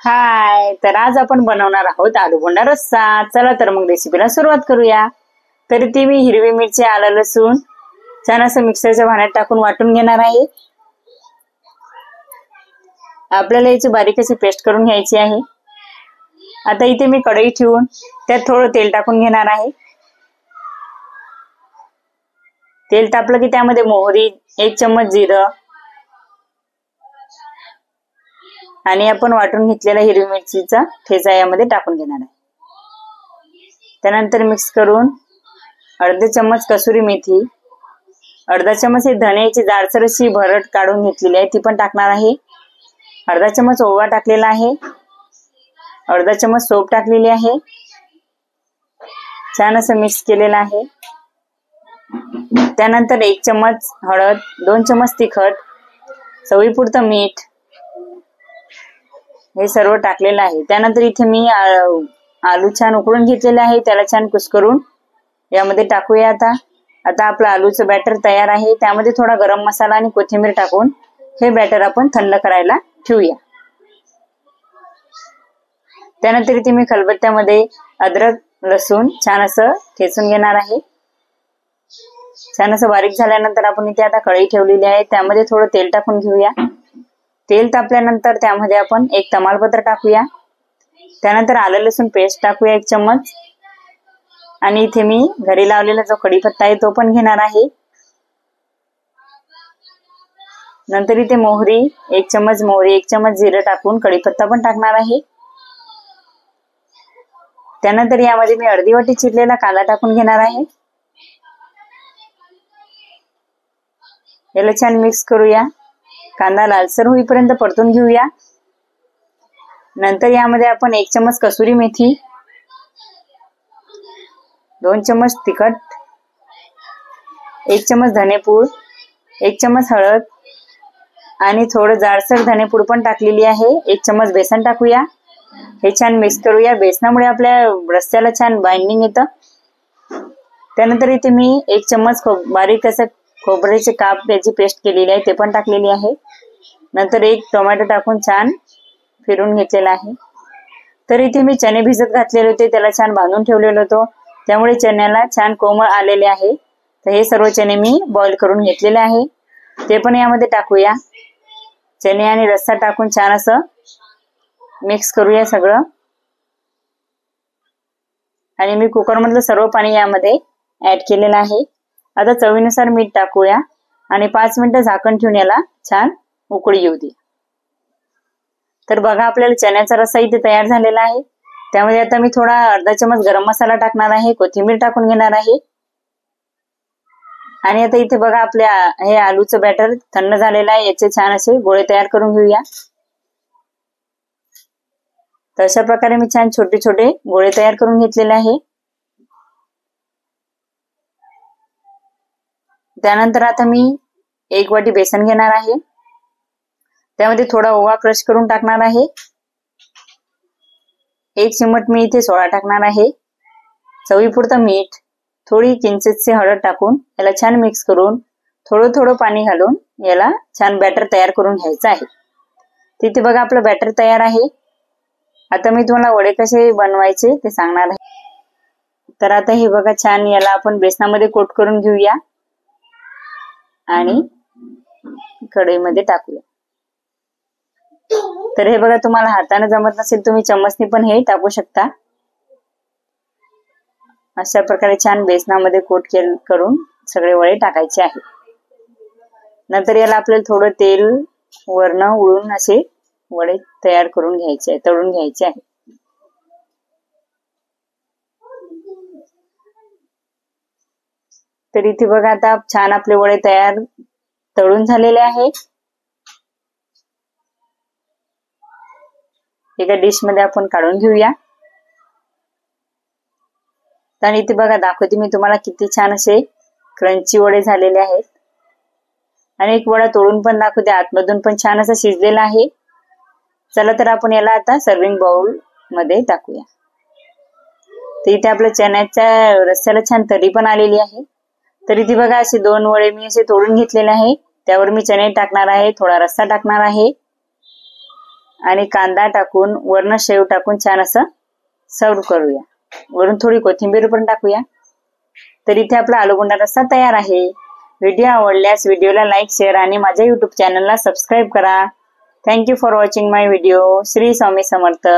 हाय, तर आज आपण बनवणार आहोत आलू बोंडा रस्सा। चला तर मग रेसिपीला सुरुवात करूया। तर ती मी हिरवी मिरची, आलं, लसूण छान असं मिक्सरच्या भांड्यात टाकून वाटून घेणार आहे। आपल्याला याची बारीक अशी पेस्ट करून घ्यायची आहे। आता इथे मी कढई ठेवून त्यात थोडं तेल टाकून घेणार आहे। तेल तापलं की त्यामध्ये मोहरी, 1 चम्मच जिरं आणि आपण वाटून घेतलेला हिरवी मिरचीचा ठेचा यामध्ये टाकून घेणार आहे। त्यानंतर मिक्स करून अर्धा चम्मच कसुरी मेथी, अर्धा चम्मच धण्याची जाडसर अशी भरड काढून घेतलेली आहे ती पण टाकणार आहे। अर्धा चम्मच ओवा टाकलेला आहे, अर्धा चम्मच सोप टाकलेली आहे। छान असं मिक्स केलेलं आहे। त्यानंतर 1 चम्मच हळद, 2 चम्मच तिखट, चवीपुरतं मीठ हे सर्व टाकलेलं आहे। त्यानंतर इथे मी आलू छान उकळून घेतलेले आहे, त्याला छान कुस्करून यामध्ये टाकूया। आता आपलं आलूचं बॅटर तयार आहे। त्यामध्ये थोडा गरम मसाला आणि कोथिंबीर टाकून हे बॅटर आपण थंड करायला ठेवूया। त्यानंतर इथे मी खलबत्त्यामध्ये अद्रक, लसूण छान असं ठेचून घेणार आहे। छान असं बारीक झाल्यानंतर आपण इथे आता कढई ठेवलेली आहे, त्यामध्ये थोडं तेल टाकून घेऊया। तेल तापल्यानंतर त्यामध्ये आपण 1 तमालपत्र टाकूया। त्यानंतर आलं लसूण पेस्ट टाकूया 1 चम्मच आणि इथे मी घरी लावलेला जो कढीपत्ता आहे तो पण घेणार आहे। नंतर इथे मोहरी 1 चम्मच मोहरी, 1 चम्मच जिरं टाकून कढीपत्ता पण टाकणार आहे। त्यानंतर यामध्ये मी अर्धी वाटी चिरलेला कांदा टाकून घेणार आहे। याला छान मिक्स करूया। कांदा लालसर होईपर्यंत परतून घेऊया। नंतर यामध्ये आपण 1 चम्मच कसुरी मेथी, 2 चम्मच तिखट, 1 चम्मच धनेपूड, 1 चम्मच हळद आणि थोडं जाडसर धनेपूड पण टाकलेली आहे। 1 चम्मच बेसन टाकूया। हे छान मिक्स करूया। बेसनामुळे आपल्या रस्स्याला छान बाइंडिंग येतं। त्यानंतर इथे मी 1 चम्मच बारीक असं खोबऱ्याचे काप याची पेस्ट केलेली आहे ते पण टाकलेली आहे। नंतर 1 टोमॅटो टाकून छान फिरून घेतलेला आहे। तर इथे मी चणे भिजत घातलेले होते, त्याला छान बांधून ठेवलेलं होतं, त्यामुळे चण्याला छान कोमळ आलेले आहे। तर हे सर्व चणे मी बॉईल करून घेतलेले आहे, ते पण यामध्ये टाकूया। चणे आणि रस्सा टाकून छान असं मिक्स करूया सगळं आणि मी कुकर मधलं सर्व पाणी यामध्ये ऍड केलेलं आहे। आता चवीनुसार मीठ टाकूया आणि 5 मिनिटं झाकण ठेवून याला छान उकळी येऊ दे। तर बघा आपल्याला चण्याचा रस्सा इथे तयार झालेला आहे। त्यामध्ये आता मी थोडा अर्धा चम्मच गरम मसाला टाकणार आहे, कोथिंबीर टाकून घेणार आहे आणि आता इथे बघा आपल्या हे आलूचं बॅटर थंड झालेलं आहे, याचे छान असे गोळे तयार करून घेऊया। तर अशा प्रकारे मी छान छोटे छोटे गोळे तयार करून घेतलेले आहे। त्यानंतर आता मी 1 वाटी बेसन घेणार आहे, त्यामध्ये थोडा ओवा क्रश करून टाकणार आहे। 1 चिमट मी इथे सोडा टाकणार आहे, चवीपुरतं मीठ, थोडी किंचितशी हळद टाकून याला छान मिक्स करून थोडं थोडं पाणी घालून याला छान बॅटर तयार करून घ्यायचं आहे। तिथे बघा आपलं बॅटर तयार आहे। आता मी तुम्हाला वडे कसे बनवायचे ते सांगणार आहे। तर आता हे बघा छान याला आपण बेसनामध्ये कोट करून घेऊया आणि कढईमध्ये टाकूया। तर हे बघा तुम्हाला हाताने जमत नसेल तुम्ही चम्मचने पण हे टाकू शकता। अशा प्रकारे छान बेसनामध्ये कोट करून सगळे वडे टाकायचे आहे। नंतर याला आपल्याला थोडं तेल वरनं उडून असे वडे तयार करून घ्यायचे आहे, तळून घ्यायचे आहे। तर इथे बघा आता छान आपले वडे तळून झालेले आहेत। एका डिश मध्ये आपण काढून घेऊया। आणि इथे बघा दाखवते मी तुम्हाला किती छान असे क्रंची वडे झालेले आहेत आणि एक वडा तोडून पण दाखवते, आतमधून पण छान असं शिजलेला आहे। चला तर आपण याला आता सर्विंग बाउल मध्ये टाकूया। तर इथे आपल्या चण्याच्या रस्स्याला छान तरी पण आलेली आहे। तर इथे बघा असे 2 वडे मी असे तोडून घेतलेले आहे, त्यावर मी चणे टाकणार आहे, थोडा रस्सा टाकणार आहे आणि कांदा टाकून वरून शेव टाकून छान असं सर्व करूया. वरून थोडी कोथिंबीर पण टाकूया. तर इथे आपला आलूबोंडा रस्सा तयार आहे. व्हिडिओ आवडल्यास व्हिडिओला लाईक, शेअर आणि माझ्या YouTube चॅनलला सबस्क्राईब करा. Thank you for watching my video. Shri Swami Samarth.